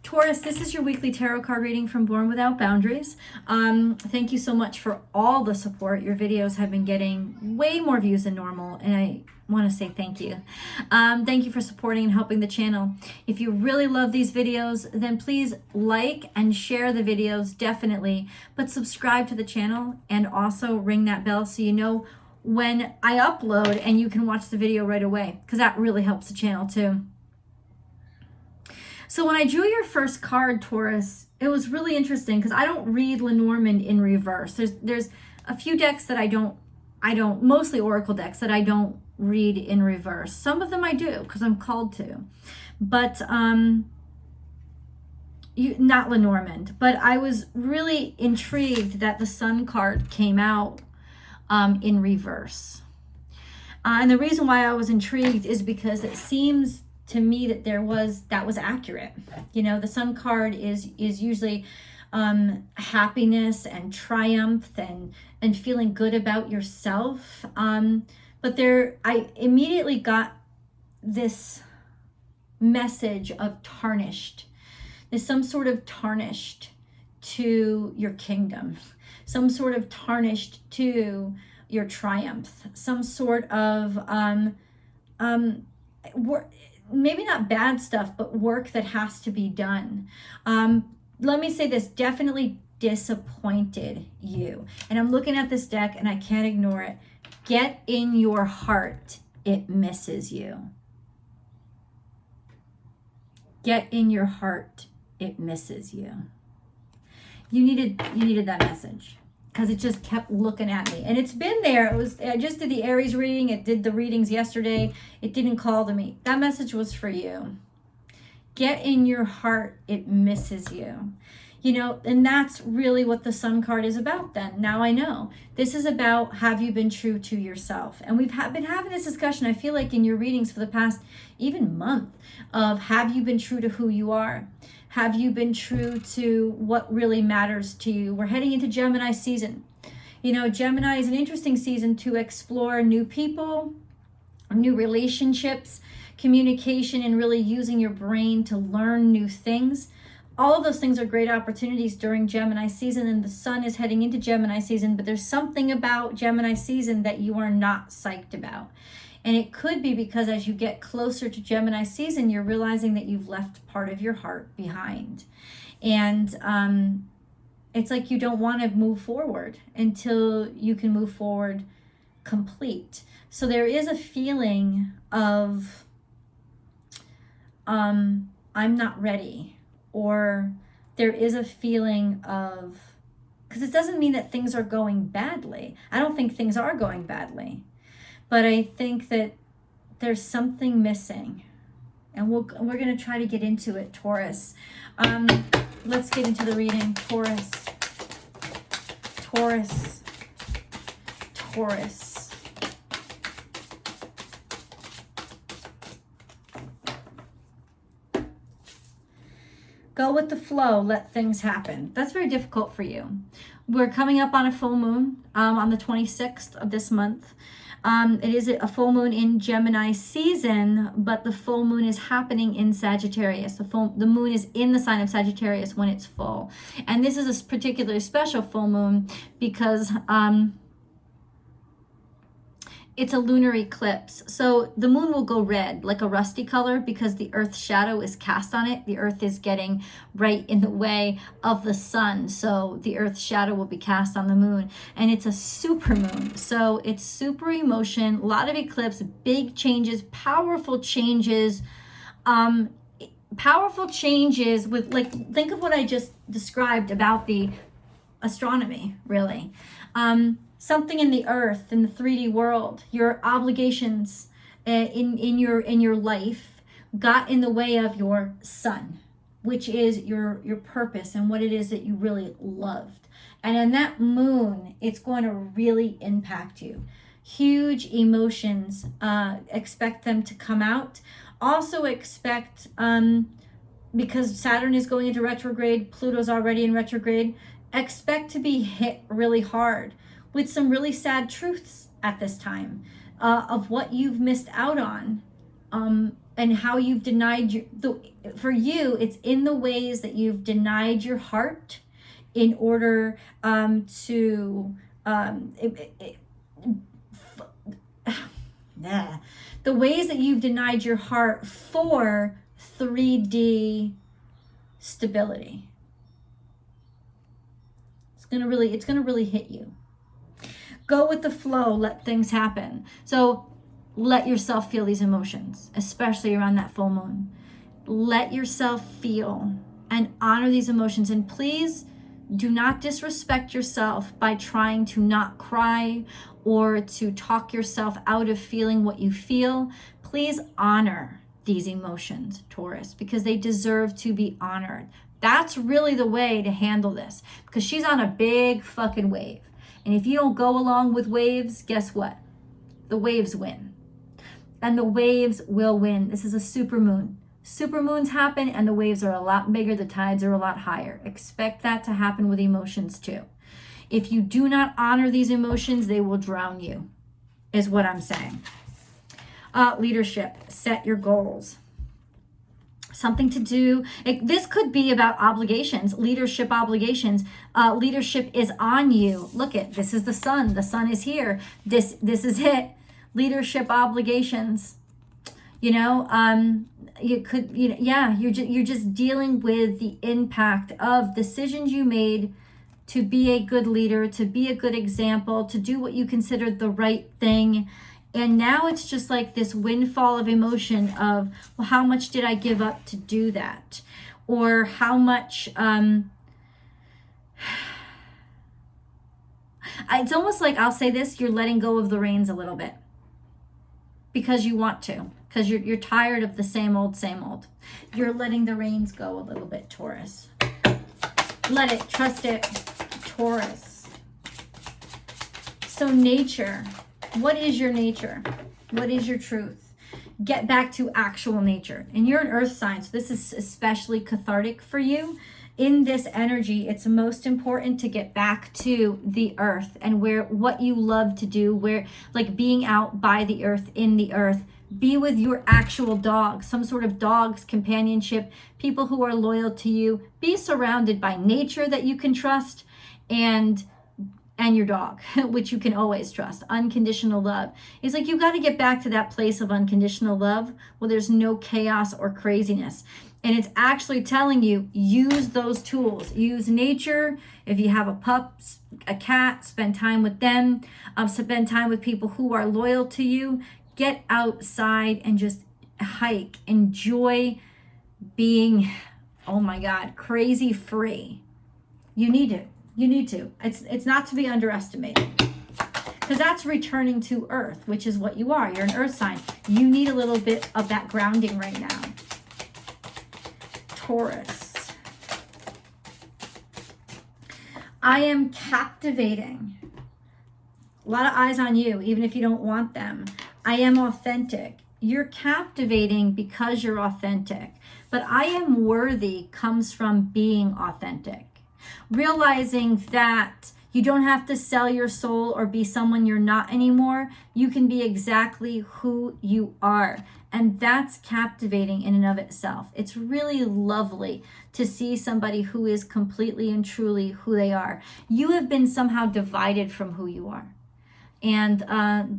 Taurus, this is your weekly tarot card reading from Born Without Boundaries. Thank you so much for all the support. Your videos have been getting way more views than normal, and I want to say thank you. Thank you for supporting and helping the channel. If you really love these videos, then please like and share the videos, definitely. But subscribe to the channel and also ring that bell so you know when I upload and you can watch the video right away, because that really helps the channel too. So when I drew your first card, Taurus, it was really interesting because I don't read Lenormand in reverse. There's a few decks that I don't, mostly Oracle decks that I don't read in reverse. Some of them I do because I'm called to, but not Lenormand. But I was really intrigued that the Sun card came out in reverse. And the reason why I was intrigued is because it seems to me that that was accurate. You know, the Sun card is usually happiness and triumph and feeling good about yourself. But I immediately got this message of tarnished. There's some sort of tarnished to your kingdom, some sort of tarnished to your triumph, some sort of maybe not bad stuff, but work that has to be done. Let me say this, definitely disappointed you. And I'm looking at this deck and I can't ignore it. Get in your heart, it misses you. Get in your heart, it misses you. You needed that message, because it just kept looking at me. And it's been there. I just did the Aries reading. It did the readings yesterday. It didn't call to me. That message was for you. Get in your heart, it misses you. You know, and that's really what the Sun card is about then. Now I know. This is about, have you been true to yourself? And we've been having this discussion, I feel like, in your readings for the past even month, of have you been true to who you are? Have you been true to what really matters to you? We're heading into Gemini season. You know, Gemini is an interesting season to explore new people, new relationships, communication, and really using your brain to learn new things. All of those things are great opportunities during Gemini season, and the Sun is heading into Gemini season, but there's something about Gemini season that you are not psyched about. And it could be because as you get closer to Gemini season, you're realizing that you've left part of your heart behind. And it's like you don't want to move forward until you can move forward complete. So there is a feeling of, I'm not ready. Or there is a feeling of, because it doesn't mean that things are going badly. I don't think things are going badly. But I think that there's something missing. And we're going to try to get into it, Taurus. Let's get into the reading. Taurus. Taurus. Taurus. Go with the flow, let things happen. That's very difficult for you. We're coming up on a full moon on the 26th of this month. It is a full moon in Gemini season, but the full moon is happening in Sagittarius. The moon is in the sign of Sagittarius when it's full. And this is a particularly special full moon because it's a lunar eclipse. So the moon will go red, like a rusty color, because the Earth's shadow is cast on it. The Earth is getting right in the way of the sun. So the Earth's shadow will be cast on the moon. And it's a super moon. So it's super emotion, a lot of eclipse, big changes, powerful changes. Powerful changes with, like, think of what I just described about the astronomy, really. Something in the earth, in the 3D world, your obligations in your life got in the way of your sun, which is your purpose and what it is that you really loved. And in that moon, it's going to really impact you. Huge emotions, expect them to come out. Also expect, because Saturn is going into retrograde, Pluto's already in retrograde, expect to be hit really hard with some really sad truths at this time of what you've missed out on and how you've denied for you, it's in the ways that you've denied your heart in order the ways that you've denied your heart for 3D stability. It's gonna really hit you. Go with the flow, let things happen. So let yourself feel these emotions, especially around that full moon. Let yourself feel and honor these emotions. And please do not disrespect yourself by trying to not cry or to talk yourself out of feeling what you feel. Please honor these emotions, Taurus, because they deserve to be honored. That's really the way to handle this, because she's on a big fucking wave. And if you don't go along with waves, guess what? The waves win. And the waves will win. This is a supermoon. Supermoons happen and the waves are a lot bigger. The tides are a lot higher. Expect that to happen with emotions too. If you do not honor these emotions, they will drown you, is what I'm saying. Leadership, set your goals. Something to do. This could be about obligations, leadership obligations. Leadership is on you. Look at, this is the sun. The sun is here. This is it. Leadership obligations. You know, you could, you know, yeah, you're just dealing with the impact of decisions you made to be a good leader, to be a good example, to do what you considered the right thing. And now it's just like this windfall of emotion of, well, how much did I give up to do that? Or how much, it's almost like, I'll say this, you're letting go of the reins a little bit. Because you want to, because you're tired of the same old. You're letting the reins go a little bit, Taurus. Let it, trust it, Taurus. So nature, what is your nature? What is your truth? Get back to actual nature. And you're an earth sign, so this is especially cathartic for you. In this energy, it's most important to get back to the earth and what you love to do, where like being out by the earth, in the earth. Be with your actual dog, some sort of dog's companionship, people who are loyal to you. Be surrounded by nature that you can trust, and your dog, which you can always trust. Unconditional love. It's like you got to get back to that place of unconditional love where there's no chaos or craziness. And it's actually telling you, use those tools. Use nature. If you have a pup, a cat, spend time with them. Spend time with people who are loyal to you. Get outside and just hike. Enjoy being, oh my God, crazy free. You need it. You need to. It's not to be underestimated. Because that's returning to earth, which is what you are. You're an earth sign. You need a little bit of that grounding right now. Taurus. I am captivating. A lot of eyes on you, even if you don't want them. I am authentic. You're captivating because you're authentic. But I am worthy comes from being authentic. Realizing that you don't have to sell your soul or be someone you're not anymore. You can be exactly who you are. And that's captivating in and of itself. It's really lovely to see somebody who is completely and truly who they are. You have been somehow divided from who you are. And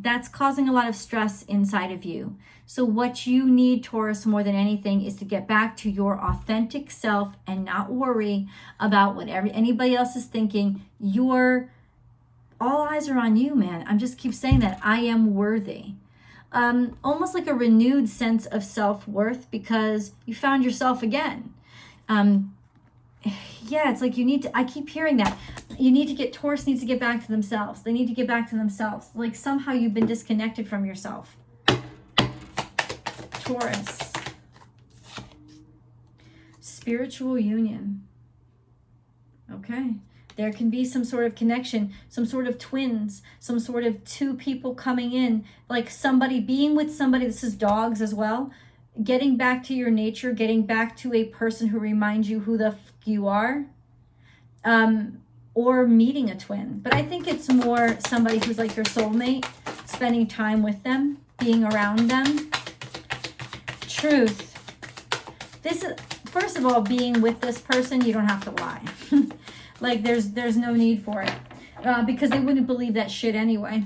that's causing a lot of stress inside of you. So what you need, Taurus, more than anything, is to get back to your authentic self and not worry about what anybody else is thinking. All eyes are on you, man. I'm just keep saying that. I am worthy. Almost like a renewed sense of self-worth because you found yourself again. Yeah, it's like you need to, I keep hearing that. Taurus needs to get back to themselves. They need to get back to themselves. Like somehow you've been disconnected from yourself. Taurus. Spiritual union. Okay. There can be some sort of connection, some sort of twins, some sort of two people coming in, like somebody being with somebody. This is dogs as well. Getting back to your nature, getting back to a person who reminds you who the fuck you are, or meeting a twin. But I think it's more somebody who's like your soulmate, spending time with them, being around them. truth. This is, first of all, being with this person, you don't have to lie. Like, there's no need for it. Because they wouldn't believe that shit anyway.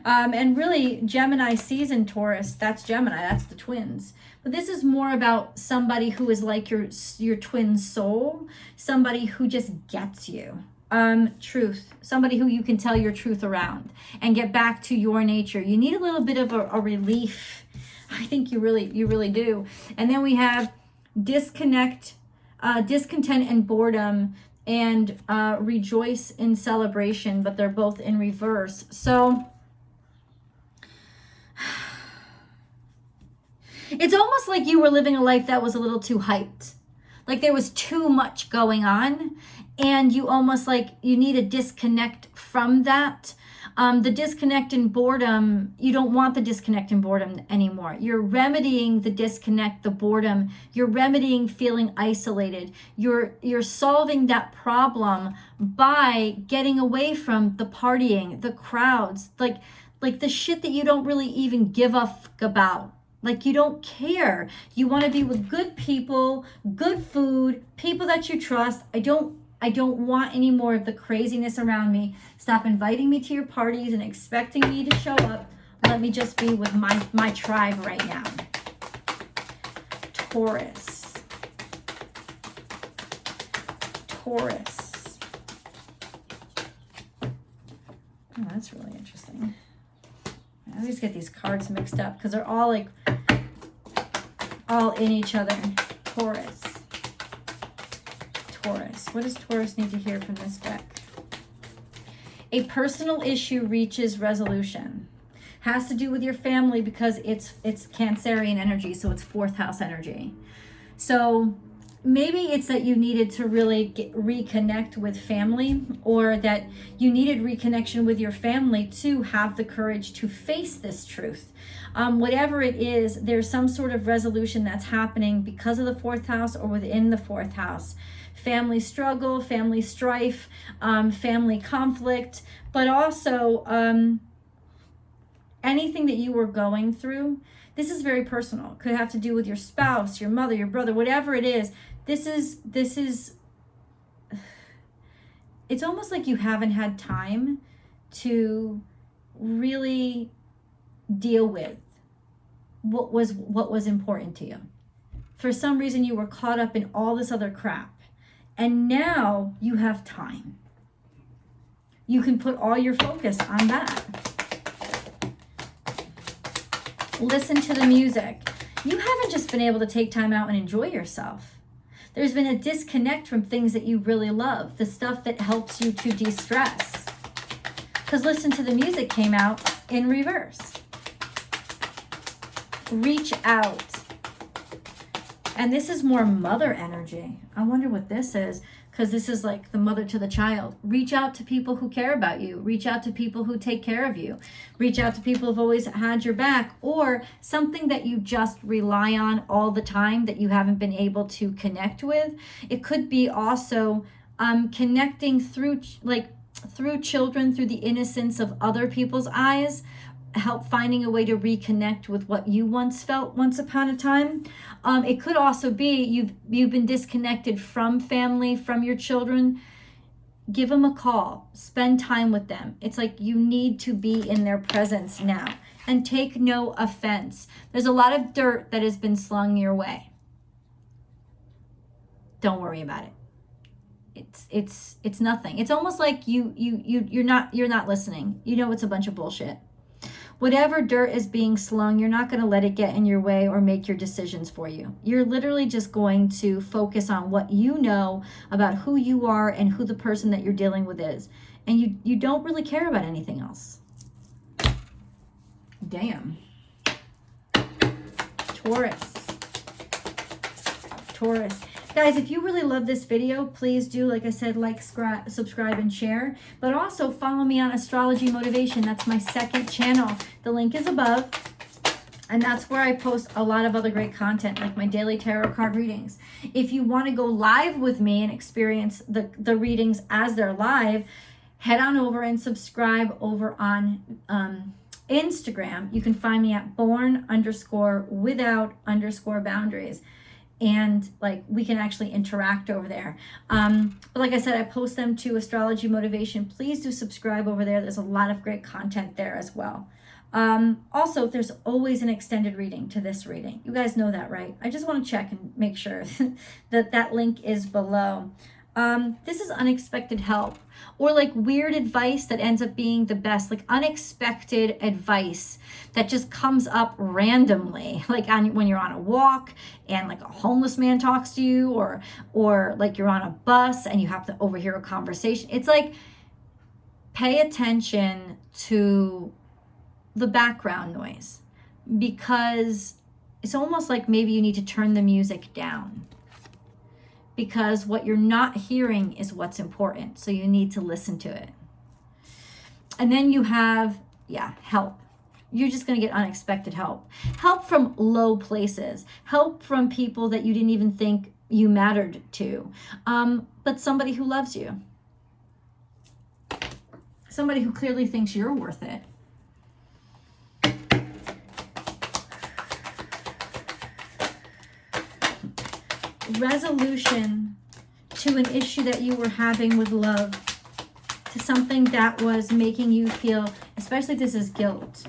And really, Gemini season Taurus, that's Gemini, that's the twins. But this is more about somebody who is like your twin soul, somebody who just gets you. Truth, somebody who you can tell your truth around and get back to your nature. You need a little bit of a relief. I think you really do. And then we have discontent and boredom, and rejoice in celebration, but they're both in reverse. So it's almost like you were living a life that was a little too hyped. Like there was too much going on, and you almost like you need a disconnect from that. The disconnect and boredom, you don't want the disconnect and boredom anymore. You're remedying the disconnect, the boredom. You're remedying feeling isolated. You're solving that problem by getting away from the partying, the crowds, like the shit that you don't really even give a fuck about. Like you don't care. You want to be with good people, good food, people that you trust. I don't want any more of the craziness around me. Stop inviting me to your parties and expecting me to show up. Let me just be with my tribe right now. Taurus. Taurus. Oh, that's really interesting. I always get these cards mixed up because they're all like, all in each other. Taurus. Taurus. What does Taurus need to hear from this deck? A personal issue reaches resolution. Has to do with your family because it's Cancerian energy, so it's fourth house energy. So maybe it's that you needed to really reconnect with family, or that you needed reconnection with your family to have the courage to face this truth. Whatever it is, there's some sort of resolution that's happening because of the fourth house or within the fourth house. Family struggle, family strife, family conflict, but also anything that you were going through. This is very personal. Could have to do with your spouse, your mother, your brother, whatever it is. This is it's almost like you haven't had time to really deal with what was important to you. For some reason you were caught up in all this other crap. And now you have time. You can put all your focus on that. Listen to the music. You haven't just been able to take time out and enjoy yourself. There's been a disconnect from things that you really love, the stuff that helps you to de-stress. Because listen to the music came out in reverse. Reach out. And this is more mother energy. I wonder what this is, because this is like the mother to the child. Reach out to people who care about you. Reach out to people who take care of you. Reach out to people who've always had your back, or something that you just rely on all the time that you haven't been able to connect with. It could be also connecting through children, through the innocence of other people's eyes. Help finding a way to reconnect with what you once felt once upon a time. It could also be you've been disconnected from family, from your children. Give them a call. Spend time with them. It's like you need to be in their presence now. And take no offense. There's a lot of dirt that has been slung your way. Don't worry about it. It's nothing. It's almost like you're not listening. You know it's a bunch of bullshit. Whatever dirt is being slung, you're not going to let it get in your way or make your decisions for you. You're literally just going to focus on what you know about who you are and who the person that you're dealing with is. And you don't really care about anything else. Damn. Taurus. Taurus. Guys, if you really love this video, please do, like I said, like, subscribe, and share. But also follow me on Astrology Motivation. That's my second channel. The link is above. And that's where I post a lot of other great content, like my daily tarot card readings. If you want to go live with me and experience the readings as they're live, head on over and subscribe over on Instagram, you can find me at born_without_boundaries. And like we can actually interact over there. But like I said, I post them to Astrology Motivation. Please do subscribe over there. There's a lot of great content there as well. Also, there's always an extended reading to this reading. You guys know that, right? I just want to check and make sure that that link is below. This is unexpected help, or like weird advice that ends up being the best, like unexpected advice that just comes up randomly, like when you're on a walk and like a homeless man talks to you, or like you're on a bus and you have to overhear a conversation. It's like, pay attention to the background noise, because it's almost like maybe you need to turn the music down, because what you're not hearing is what's important. So you need to listen to it. And then you have, help. You're just going to get unexpected help. Help from low places. Help from people that you didn't even think you mattered to. But somebody who loves you. Somebody who clearly thinks you're worth it. Resolution to an issue that you were having with love, to something that was making you feel, especially if this is guilt,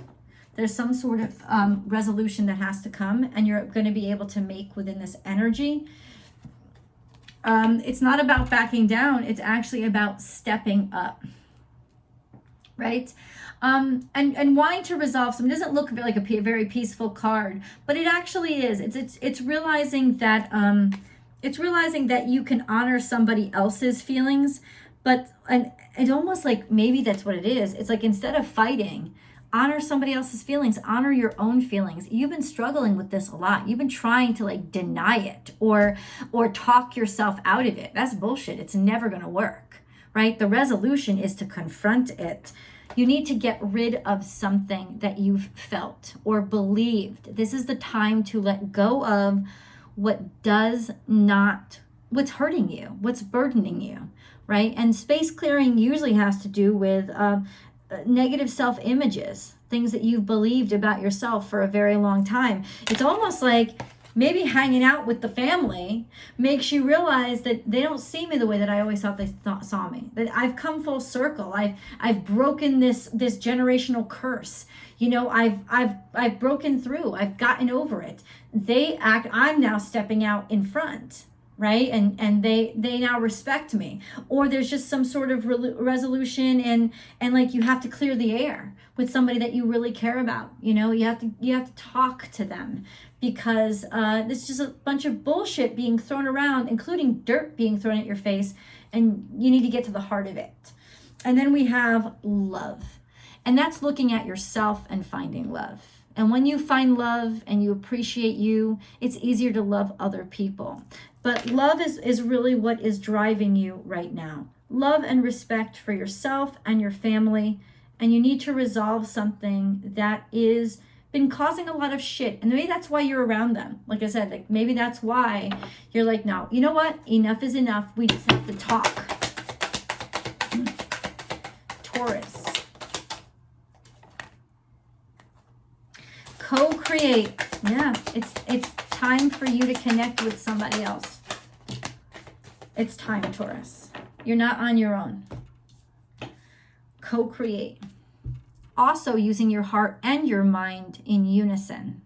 there's some sort of resolution that has to come, and you're going to be able to make within this energy. It's not about backing down, it's actually about stepping up, right? And wanting to resolve something. Doesn't look like a very peaceful card, but it actually is. It's realizing that you can honor somebody else's feelings, but and it's almost like maybe that's what it is. It's like, instead of fighting, honor somebody else's feelings, honor your own feelings. You've been struggling with this a lot. You've been trying to like deny it or talk yourself out of it. That's bullshit. It's never going to work, right? The resolution is to confront it. You need to get rid of something that you've felt or believed. This is the time to let go of what's hurting you, what's burdening you, right? And space clearing usually has to do with negative self-images, things that you've believed about yourself for a very long time. It's almost like maybe hanging out with the family makes you realize that they don't see me the way that I always thought they saw me. That I've come full circle. I've broken this generational curse. You know, I've broken through. I've gotten over it. I'm now stepping out in front, right? And they now respect me. Or there's just some sort of resolution, and like you have to clear the air with somebody that you really care about. You know, you have to talk to them, because this is just a bunch of bullshit being thrown around, including dirt being thrown at your face, and you need to get to the heart of it. And then we have love. And that's looking at yourself and finding love. And when you find love and you appreciate you, it's easier to love other people. But love is really what is driving you right now. Love and respect for yourself and your family. And you need to resolve something that is been causing a lot of shit. And maybe that's why you're around them. Like I said, like maybe that's why you're like, no, you know what? Enough is enough. We just have to talk. Taurus. Co-create. Yeah, it's time for you to connect with somebody else. It's time, Taurus. You're not on your own. Co-create. Also using your heart and your mind in unison.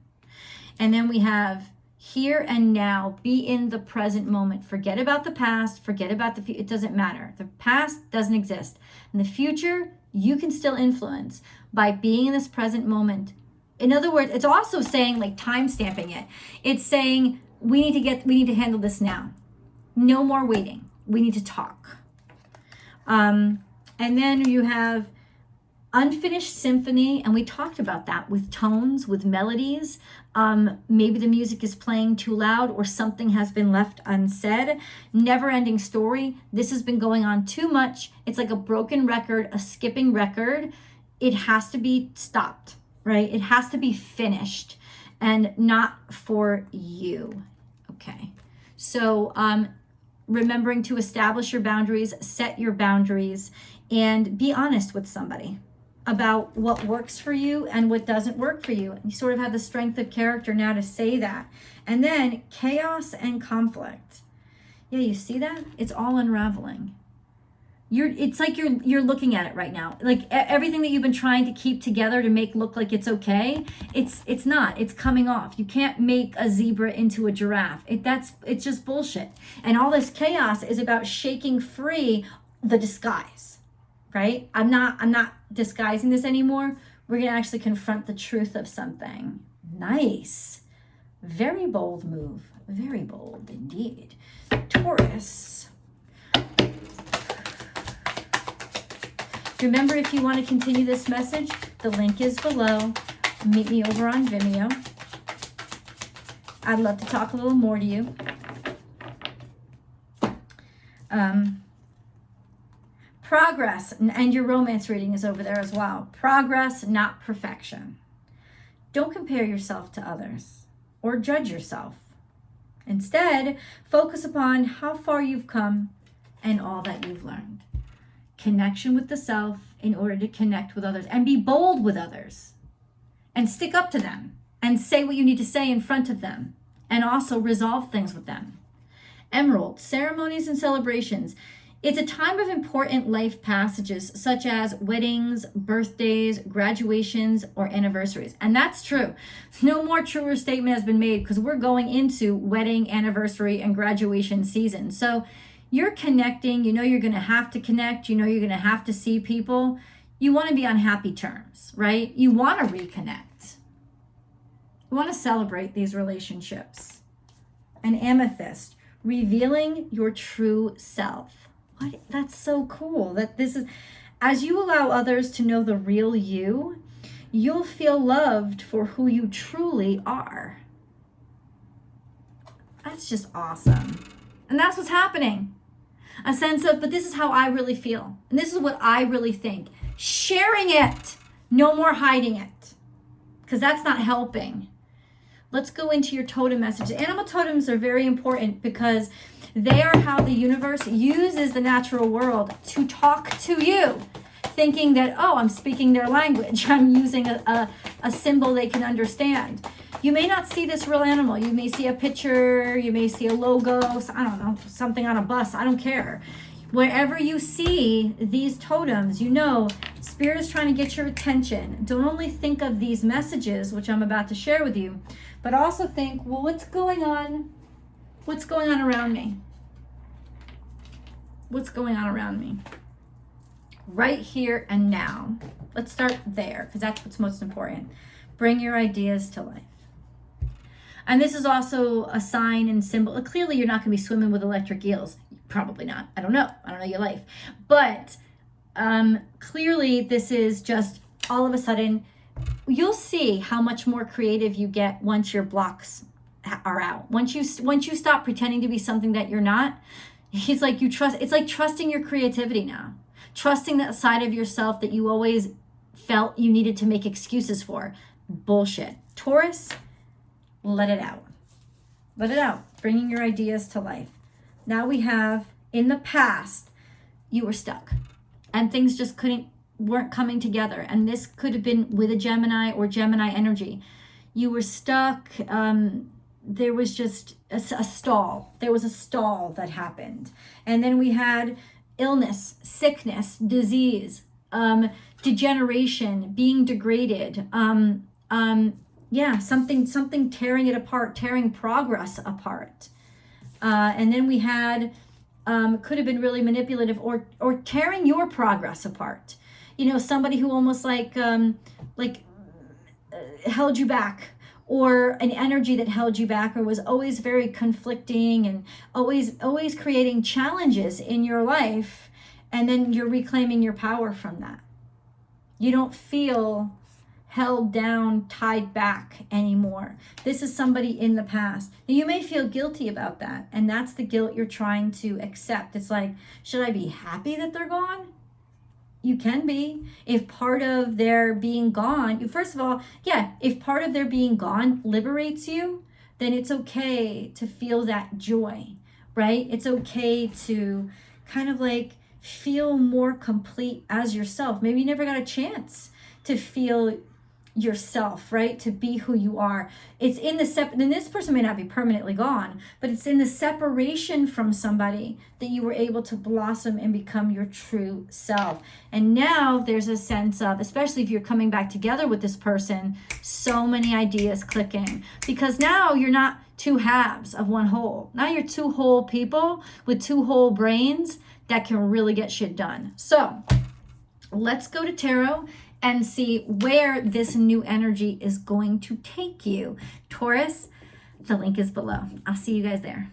And then we have here and now. Be in the present moment. Forget about the past. Forget about the future. It doesn't matter. The past doesn't exist. In the future, you can still influence by being in this present moment. In other words, it's also saying, like, time stamping it. It's saying we need to handle this now. No more waiting. We need to talk. And then you have unfinished symphony, and we talked about that with tones, with melodies. Maybe the music is playing too loud, or something has been left unsaid. Never-ending story. This has been going on too much. It's like a broken record, a skipping record. It has to be stopped, right? It has to be finished, and not for you. Okay. So remembering to establish your boundaries, set your boundaries, and be honest with somebody. about what works for you and what doesn't work for you. You sort of have the strength of character now to say that. And then chaos and conflict. Yeah, you see that? It's all unraveling. It's like you're looking at it right now. Like everything that you've been trying to keep together to make look like it's okay, it's not. It's coming off. You can't make a zebra into a giraffe. It's just bullshit. And all this chaos is about shaking free the disguise, right? I'm not disguising this anymore. We're gonna actually confront the truth of something. Nice. Very bold move. Very bold indeed. Taurus. Remember, if you want to continue this message, the link is below. Meet me over on Vimeo. I'd love to talk a little more to you. Progress, and your romance reading is over there as well. Progress, not perfection. Don't compare yourself to others or judge yourself. Instead, focus upon how far you've come and all that you've learned. Connection with the self in order to connect with others, and be bold with others and stick up to them and say what you need to say in front of them, and also resolve things with them. Emerald, ceremonies and celebrations. It's a time of important life passages such as weddings, birthdays, graduations, or anniversaries. And that's true. No more truer statement has been made, because we're going into wedding, anniversary, and graduation season. So you're connecting, you know you're going to have to connect, you know you're going to have to see people. You want to be on happy terms, right? You want to reconnect. You want to celebrate these relationships. An amethyst, revealing your true self. What? That's so cool. That this is, as you allow others to know the real you, you'll feel loved for who you truly are. That's just awesome. And that's what's happening. A sense of, but this is how I really feel. And this is what I really think. Sharing it. No more hiding it. Because that's not helping. Let's go into your totem message. Animal totems are very important because they are how the universe uses the natural world to talk to you. Thinking that, oh, I'm speaking their language. I'm using a symbol they can understand. You may not see this real animal. You may see a picture, you may see a logo, I don't know, something on a bus, I don't care. Wherever you see these totems, you know Spirit is trying to get your attention. Don't only think of these messages, which I'm about to share with you, but also think, well, what's going on? What's going on around me? What's going on around me? Right here and now. Let's start there, because that's what's most important. Bring your ideas to life. And this is also a sign and symbol. Clearly, you're not going to be swimming with electric eels. Probably not. I don't know. I don't know your life. But clearly, this is just all of a sudden, you'll see how much more creative you get once your blocks are out. Once you stop pretending to be something that you're not, it's like you trust. It's like trusting your creativity now. Trusting that side of yourself that you always felt you needed to make excuses for. Bullshit. Taurus, let it out. Let it out. Bringing your ideas to life. Now we have, in the past, you were stuck. And things just weren't coming together. And this could have been with a Gemini or Gemini energy. You were stuck. There was just a stall. There was a stall that happened. And then we had illness, sickness, disease, degeneration, being degraded, something tearing it apart, tearing progress apart. And then we had, could have been really manipulative or tearing your progress apart. You know, somebody who almost held you back, or an energy that held you back, or was always very conflicting and always creating challenges in your life. And then you're reclaiming your power from that. You don't feel held down, tied back anymore. This is somebody in the past. Now, you may feel guilty about that, and that's the guilt you're trying to accept. It's like, should I be happy that they're gone? You can be. If part of their being gone, first of all, if part of their being gone liberates you, then it's okay to feel that joy, right? It's okay to kind of like feel more complete as yourself. Maybe you never got a chance to feel yourself, right? To be who you are. It's in the then this person may not be permanently gone, but it's in the separation from somebody that you were able to blossom and become your true self. And now there's a sense of, especially if you're coming back together with this person, so many ideas clicking, because now you're not two halves of one whole. Now you're two whole people with two whole brains that can really get shit done. So let's go to tarot and see where this new energy is going to take you. Taurus, the link is below. I'll see you guys there.